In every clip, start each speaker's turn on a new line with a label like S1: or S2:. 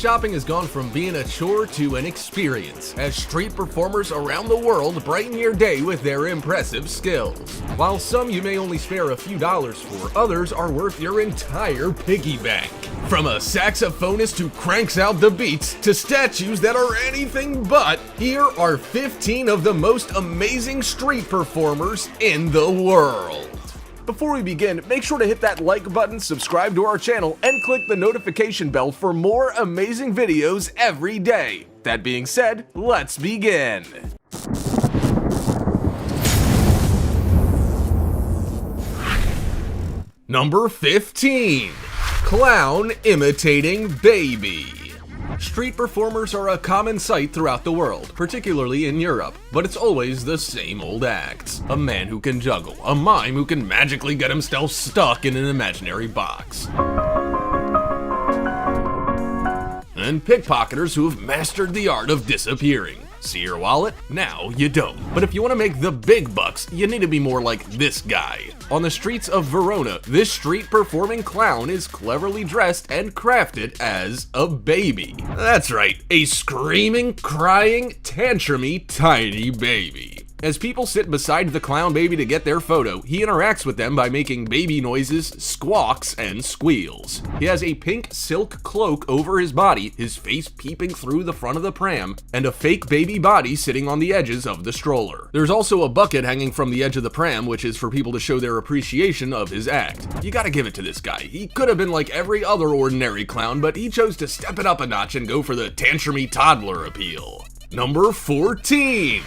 S1: shopping has gone from being a chore to an experience, as street performers around the world brighten your day with their impressive skills. While some you may only spare a few dollars for, others are worth your entire piggy bank. From a saxophonist who cranks out the beats to statues that are anything but, here are 15 of the most amazing street performers in the world. Before we begin, make sure to hit that like button, subscribe to our channel, and click the notification bell for more amazing videos every day. That being said, let's begin. Number 15. Clown imitating baby. Street performers are a common sight throughout the world, particularly in Europe, but it's always the same old acts. A man who can juggle, a mime who can magically get himself stuck in an imaginary box, and pickpocketers who have mastered the art of disappearing. See your wallet? Now you don't. But if you want to make the big bucks, you need to be more like this guy. On the streets of Verona, this street performing clown is cleverly dressed and crafted as a baby. That's right, a screaming, crying, tantrumy, tiny baby. As people sit beside the clown baby to get their photo, he interacts with them by making baby noises, squawks, and squeals. He has a pink silk cloak over his body, his face peeping through the front of the pram, and a fake baby body sitting on the edges of the stroller. There's also a bucket hanging from the edge of the pram, which is for people to show their appreciation of his act. You gotta give it to this guy. He could have been like every other ordinary clown, but he chose to step it up a notch and go for the tantrumy toddler appeal. Number 14.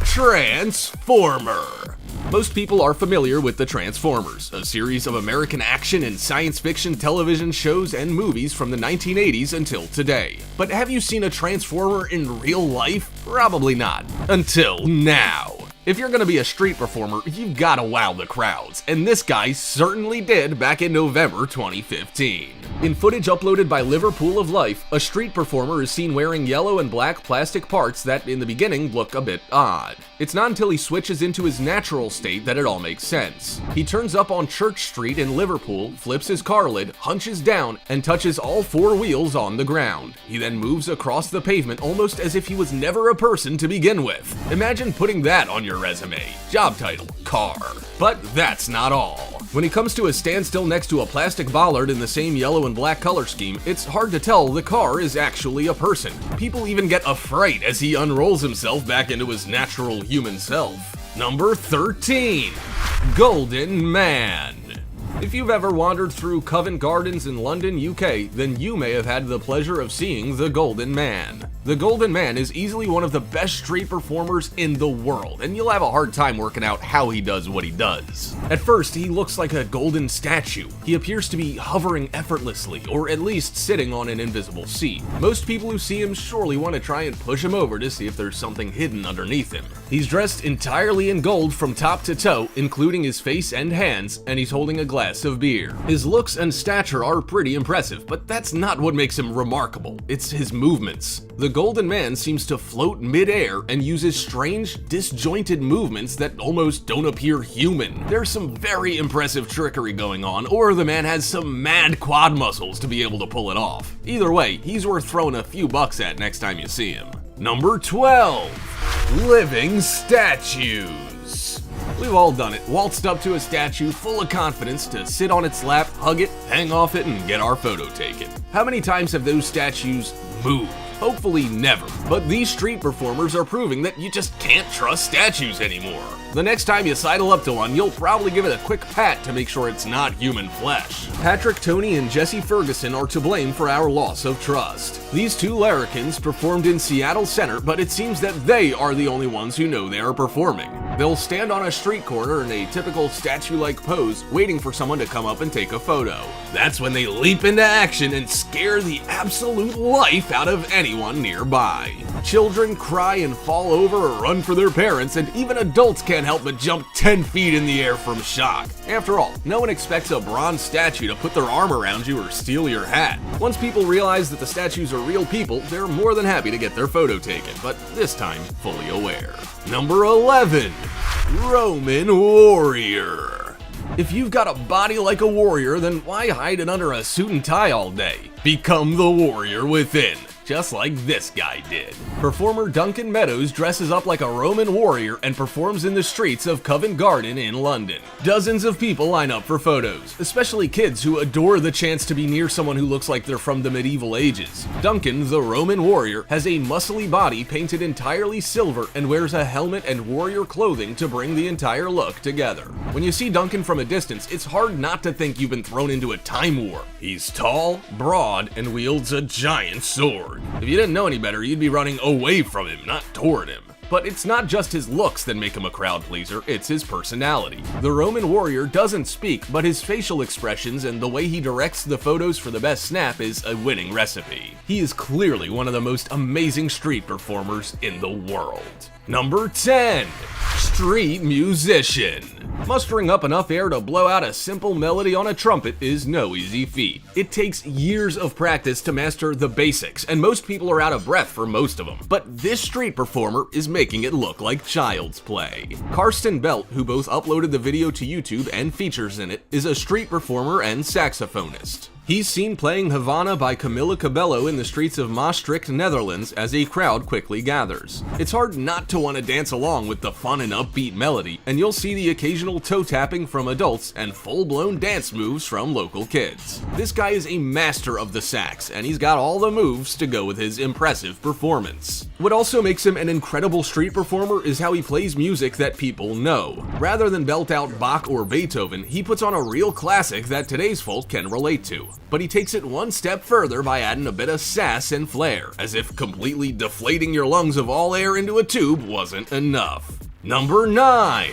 S1: Transformer. Most people are familiar with the Transformers, a series of American action and science fiction television shows and movies from the 1980s until today. But have you seen a Transformer in real life? Probably not. Until now. If you're gonna be a street performer, you've gotta wow the crowds, and this guy certainly did back in November 2015. In footage uploaded by Liverpool of Life, a street performer is seen wearing yellow and black plastic parts that in the beginning look a bit odd. It's not until he switches into his natural state that it all makes sense. He turns up on Church Street in Liverpool, flips his car lid, hunches down, and touches all four wheels on the ground. He then moves across the pavement almost as if he was never a person to begin with. Imagine putting that on your resume. Job title, car. But that's not all. When he comes to a standstill next to a plastic bollard in the same yellow and black color scheme, it's hard to tell the car is actually a person. People even get afraid as he unrolls himself back into his natural human self. Number 13. Golden Man. If you've ever wandered through Covent Gardens in London, UK, then you may have had the pleasure of seeing the Golden Man. The Golden Man is easily one of the best street performers in the world, and you'll have a hard time working out how he does what he does. At first, he looks like a golden statue. He appears to be hovering effortlessly, or at least sitting on an invisible seat. Most people who see him surely want to try and push him over to see if there's something hidden underneath him. He's dressed entirely in gold from top to toe, including his face and hands, and he's holding a glass of beer. His looks and stature are pretty impressive, but that's not what makes him remarkable. It's his movements. The Golden Man seems to float mid-air and uses strange, disjointed movements that almost don't appear human. There's some very impressive trickery going on, or the man has some mad quad muscles to be able to pull it off. Either way, he's worth throwing a few bucks at next time you see him. Number 12. Living statues. We've all done it, waltzed up to a statue full of confidence to sit on its lap, hug it, hang off it, and get our photo taken. How many times have those statues moved? Hopefully never. But these street performers are proving that you just can't trust statues anymore. The next time you sidle up to one, you'll probably give it a quick pat to make sure it's not human flesh. Patrick Toney and Jesse Ferguson are to blame for our loss of trust. These two larrikins performed in Seattle Center, but it seems that they are the only ones who know they are performing. They'll stand on a street corner in a typical statue-like pose, waiting for someone to come up and take a photo. That's when they leap into action and scare the absolute life out of anyone nearby. Children cry and fall over or run for their parents, and even adults can't help but jump 10 feet in the air from shock. After all, no one expects a bronze statue to put their arm around you or steal your hat. Once people realize that the statues are real people, they're more than happy to get their photo taken, but this time fully aware. Number 11. Roman Warrior. If you've got a body like a warrior, then why hide it under a suit and tie all day? Become the warrior within, just like this guy did. Performer Duncan Meadows dresses up like a Roman warrior and performs in the streets of Covent Garden in London. Dozens of people line up for photos, especially kids who adore the chance to be near someone who looks like they're from the medieval ages. Duncan, the Roman warrior, has a muscly body painted entirely silver and wears a helmet and warrior clothing to bring the entire look together. When you see Duncan from a distance, it's hard not to think you've been thrown into a time warp. He's tall, broad, and wields a giant sword. If you didn't know any better, you'd be running away from him, not toward him. But it's not just his looks that make him a crowd pleaser, it's his personality. The Roman warrior doesn't speak, but his facial expressions and the way he directs the photos for the best snap is a winning recipe. He is clearly one of the most amazing street performers in the world. Number 10. Street musician. Mustering up enough air to blow out a simple melody on a trumpet is no easy feat. It takes years of practice to master the basics, and most people are out of breath for most of them. But this street performer is making it look like child's play. Karsten Belt, who both uploaded the video to YouTube and features in it, is a street performer and saxophonist. He's seen playing Havana by Camila Cabello in the streets of Maastricht, Netherlands, as a crowd quickly gathers. It's hard not to want to dance along with the fun and upbeat melody, and you'll see the occasional toe tapping from adults and full-blown dance moves from local kids. This guy is a master of the sax, and he's got all the moves to go with his impressive performance. What also makes him an incredible street performer is how he plays music that people know. Rather than belt out Bach or Beethoven, he puts on a real classic that today's folk can relate to. But he takes it one step further by adding a bit of sass and flair, as if completely deflating your lungs of all air into a tube wasn't enough. Number 9.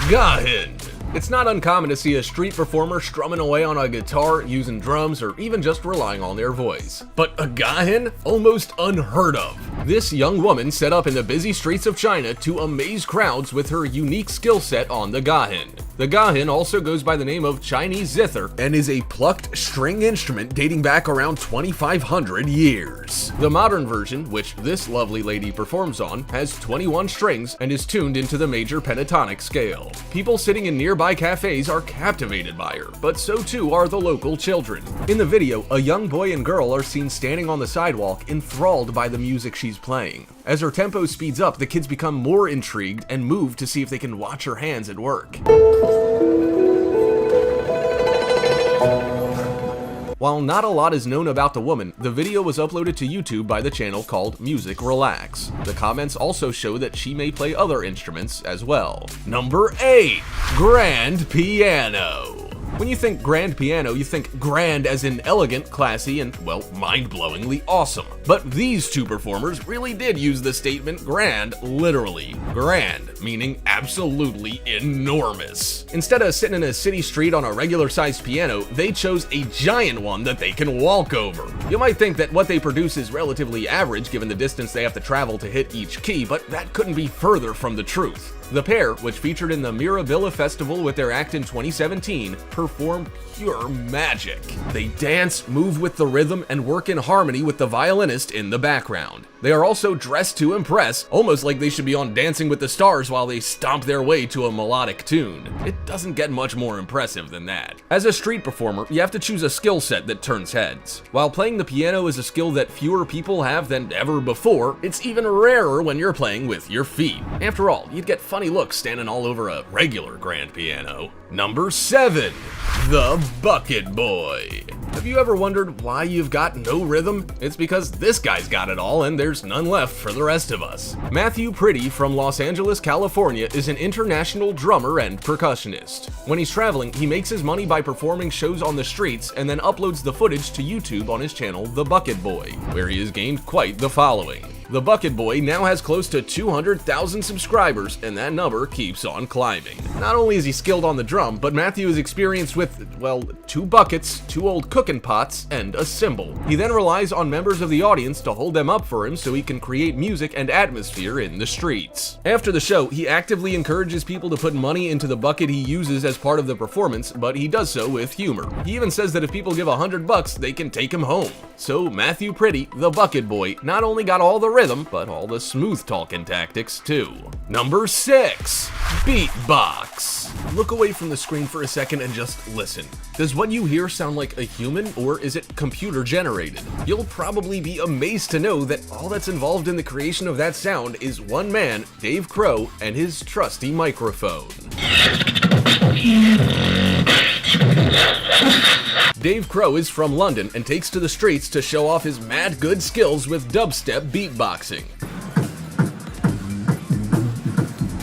S1: Gahan. It's not uncommon to see a street performer strumming away on a guitar, using drums, or even just relying on their voice. But a Gahan? Almost unheard of. This young woman set up in the busy streets of China to amaze crowds with her unique skill set on the Gahan. The Gahan also goes by the name of Chinese zither and is a plucked string instrument dating back around 2,500 years. The modern version, which this lovely lady performs on, has 21 strings and is tuned into the major pentatonic scale. People sitting in nearby cafes are captivated by her, but so too are the local children. In the video, a young boy and girl are seen standing on the sidewalk, enthralled by the music she's playing. As her tempo speeds up, the kids become more intrigued and move to see if they can watch her hands at work. While not a lot is known about the woman, the video was uploaded to YouTube by the channel called Music Relax. The comments also show that she may play other instruments as well. Number 8. Grand piano. When you think grand piano, you think grand as in elegant, classy, and, well, mind-blowingly awesome. But these two performers really did use the statement grand literally. Grand, meaning absolutely enormous. Instead of sitting in a city street on a regular-sized piano, they chose a giant one that they can walk over. You might think that what they produce is relatively average given the distance they have to travel to hit each key, but that couldn't be further from the truth. The pair, which featured in the Mirabilla Festival with their act in 2017, performed pure magic. They dance, move with the rhythm, and work in harmony with the violinist in the background. They are also dressed to impress, almost like they should be on Dancing with the Stars while they stomp their way to a melodic tune. It doesn't get much more impressive than that. As a street performer, you have to choose a skill set that turns heads. While playing the piano is a skill that fewer people have than ever before, it's even rarer when you're playing with your feet. After all, you'd get funny looks standing all over a regular grand piano. Number 7. The Bucket Boy. Have you ever wondered why you've got no rhythm? It's because this guy's got it all and there's none left for the rest of us. Matthew Pretty from Los Angeles, California is an international drummer and percussionist. When he's traveling, he makes his money by performing shows on the streets and then uploads the footage to YouTube on his channel, The Bucket Boy, where he has gained quite the following. The Bucket Boy now has close to 200,000 subscribers, and that number keeps on climbing. Not only is he skilled on the drum, but Matthew is experienced with, well, 2 buckets, 2 old cooking pots, and a cymbal. He then relies on members of the audience to hold them up for him so he can create music and atmosphere in the streets. After the show, he actively encourages people to put money into the bucket he uses as part of the performance, but he does so with humor. He even says that if people give $100, they can take him home. So Matthew Pretty, the Bucket Boy, not only got all the rhythm, but all the smooth talking tactics too. Number 6. Beatbox. Look away from the screen for a second and just listen. Does what you hear sound like a human, or is it computer generated? You'll probably be amazed to know that all that's involved in the creation of that sound is one man, Dave Crow, and his trusty microphone. Dave Crow is from London and takes to the streets to show off his mad good skills with dubstep beatboxing.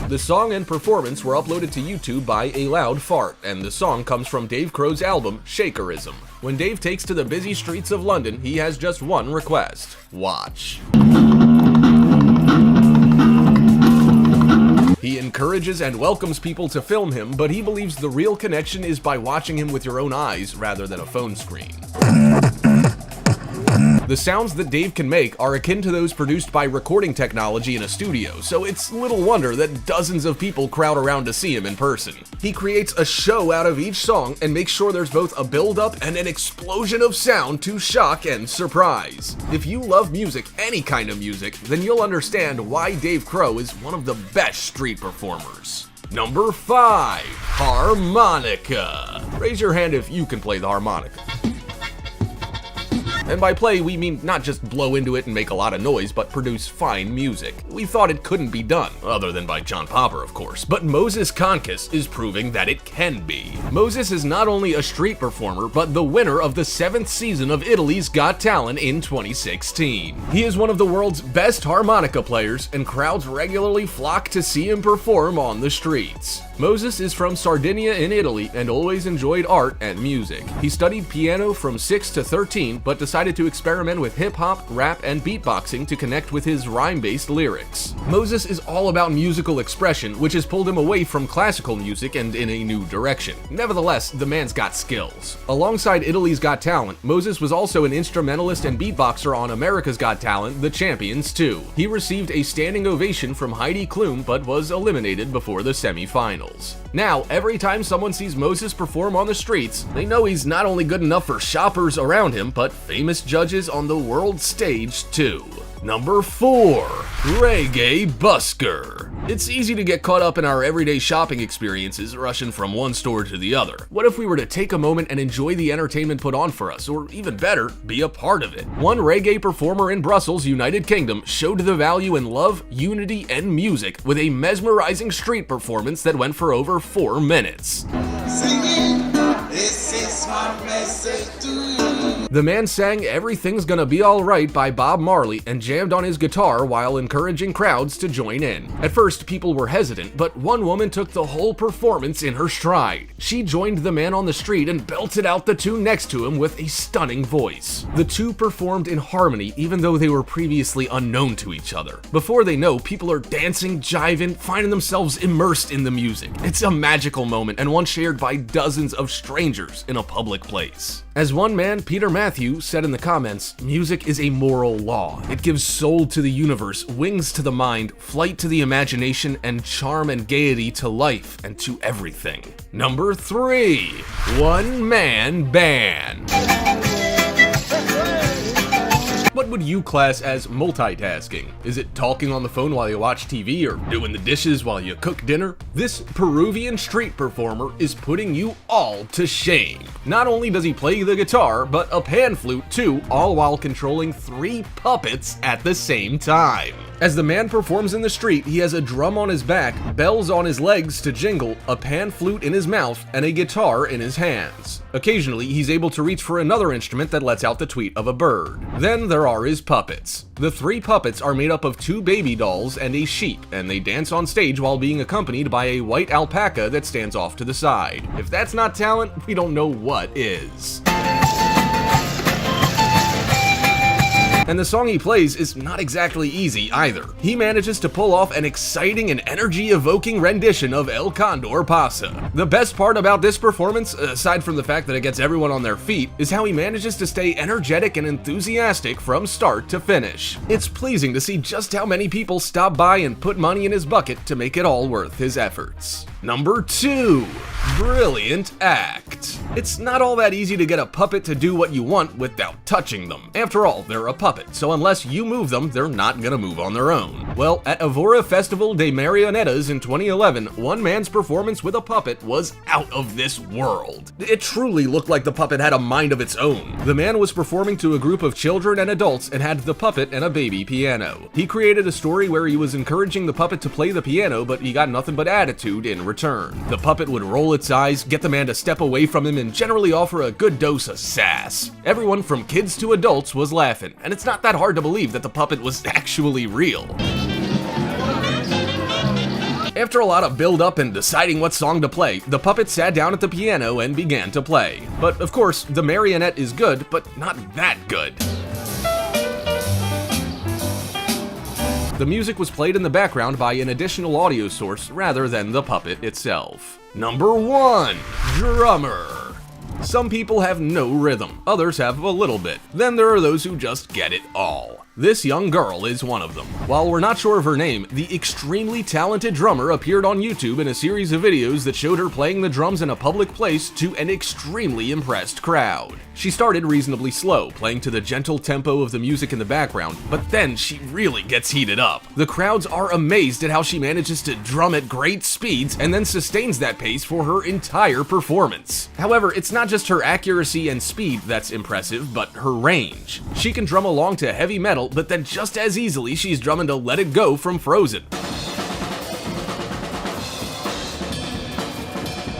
S1: The song and performance were uploaded to YouTube by A Loud Fart, and the song comes from Dave Crow's album, Shakerism. When Dave takes to the busy streets of London, he has just one request: watch. He encourages and welcomes people to film him, but he believes the real connection is by watching him with your own eyes rather than a phone screen. The sounds that Dave can make are akin to those produced by recording technology in a studio, so it's little wonder that dozens of people crowd around to see him in person. He creates a show out of each song and makes sure there's both a build-up and an explosion of sound to shock and surprise. If you love music, any kind of music, then you'll understand why Dave Crow is one of the best street performers. Number 5. Harmonica. Raise your hand if you can play the harmonica. And by play, we mean not just blow into it and make a lot of noise, but produce fine music. We thought it couldn't be done, other than by John Popper, of course, but Moses Konkis is proving that it can be. Moses is not only a street performer, but the winner of the 7th season of Italy's Got Talent in 2016. He is one of the world's best harmonica players, and crowds regularly flock to see him perform on the streets. Moses is from Sardinia in Italy and always enjoyed art and music. He studied piano from 6 to 13, but decided to experiment with hip-hop, rap, and beatboxing to connect with his rhyme-based lyrics. Moses is all about musical expression, which has pulled him away from classical music and in a new direction. Nevertheless, the man's got skills. Alongside Italy's Got Talent, Moses was also an instrumentalist and beatboxer on America's Got Talent, The Champions 2. He received a standing ovation from Heidi Klum, but was eliminated before the semifinals. Now, every time someone sees Moses perform on the streets, they know he's not only good enough for shoppers around him, but famous judges on the world stage too. Number 4. Reggae Busker. It's easy to get caught up in our everyday shopping experiences, rushing from one store to the other. What if we were to take a moment and enjoy the entertainment put on for us, or even better, be a part of it? One reggae performer in Brussels, United Kingdom, showed the value in love, unity, and music with a mesmerizing street performance that went for over 4 minutes. Singing, this is my message to you. The man sang Everything's Gonna Be Alright by Bob Marley and jammed on his guitar while encouraging crowds to join in. At first, people were hesitant, but one woman took the whole performance in her stride. She joined the man on the street and belted out the tune next to him with a stunning voice. The two performed in harmony even though they were previously unknown to each other. Before they know, people are dancing, jiving, finding themselves immersed in the music. It's a magical moment and one shared by dozens of strangers in a public place. As one man, Peter Matthew, said in the comments, music is a moral law. It gives soul to the universe, wings to the mind, flight to the imagination, and charm and gaiety to life and to everything. Number 3. One Man Band. What would you class as multitasking? Is it talking on the phone while you watch TV or doing the dishes while you cook dinner? This Peruvian street performer is putting you all to shame. Not only does he play the guitar, but a pan flute too, all while controlling 3 puppets at the same time. As the man performs in the street, he has a drum on his back, bells on his legs to jingle, a pan flute in his mouth, and a guitar in his hands. Occasionally, he's able to reach for another instrument that lets out the tweet of a bird. Then there are his puppets. The 3 puppets are made up of 2 baby dolls and a sheep, and they dance on stage while being accompanied by a white alpaca that stands off to the side. If that's not talent, we don't know what is. And the song he plays is not exactly easy either. He manages to pull off an exciting and energy-evoking rendition of El Condor Pasa. The best part about this performance, aside from the fact that it gets everyone on their feet, is how he manages to stay energetic and enthusiastic from start to finish. It's pleasing to see just how many people stop by and put money in his bucket to make it all worth his efforts. Number 2. Brilliant act. It's not all that easy to get a puppet to do what you want without touching them. After all, they're a puppet, so unless you move them, they're not gonna move on their own. Well, at Evora Festival de Marionetas in 2011, one man's performance with a puppet was out of this world. It truly looked like the puppet had a mind of its own. The man was performing to a group of children and adults and had the puppet and a baby piano. He created a story where he was encouraging the puppet to play the piano, but he got nothing but attitude in return. The puppet would roll its eyes, get the man to step away from him, and generally offer a good dose of sass. Everyone from kids to adults was laughing, and it's not that hard to believe that the puppet was actually real. After a lot of build-up and deciding what song to play, the puppet sat down at the piano and began to play. But of course, the marionette is good, but not that good. The music was played in the background by an additional audio source rather than the puppet itself. Number 1. Drummer. Some people have no rhythm, others have a little bit. Then there are those who just get it all. This young girl is one of them. While we're not sure of her name, the extremely talented drummer appeared on YouTube in a series of videos that showed her playing the drums in a public place to an extremely impressed crowd. She started reasonably slow, playing to the gentle tempo of the music in the background, but then she really gets heated up. The crowds are amazed at how she manages to drum at great speeds and then sustains that pace for her entire performance. However, it's not just her accuracy and speed that's impressive, but her range. She can drum along to heavy metal, but then just as easily she's drumming to Let It Go from Frozen.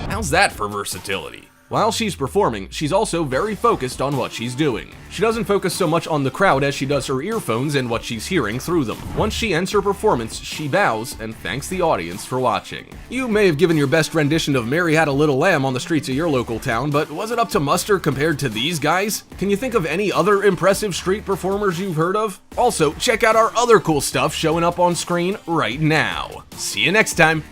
S1: How's that for versatility? While she's performing, she's also very focused on what she's doing. She doesn't focus so much on the crowd as she does her earphones and what she's hearing through them. Once she ends her performance, she bows and thanks the audience for watching. You may have given your best rendition of Mary Had a Little Lamb on the streets of your local town, but was it up to muster compared to these guys? Can you think of any other impressive street performers you've heard of? Also, check out our other cool stuff showing up on screen right now. See you next time!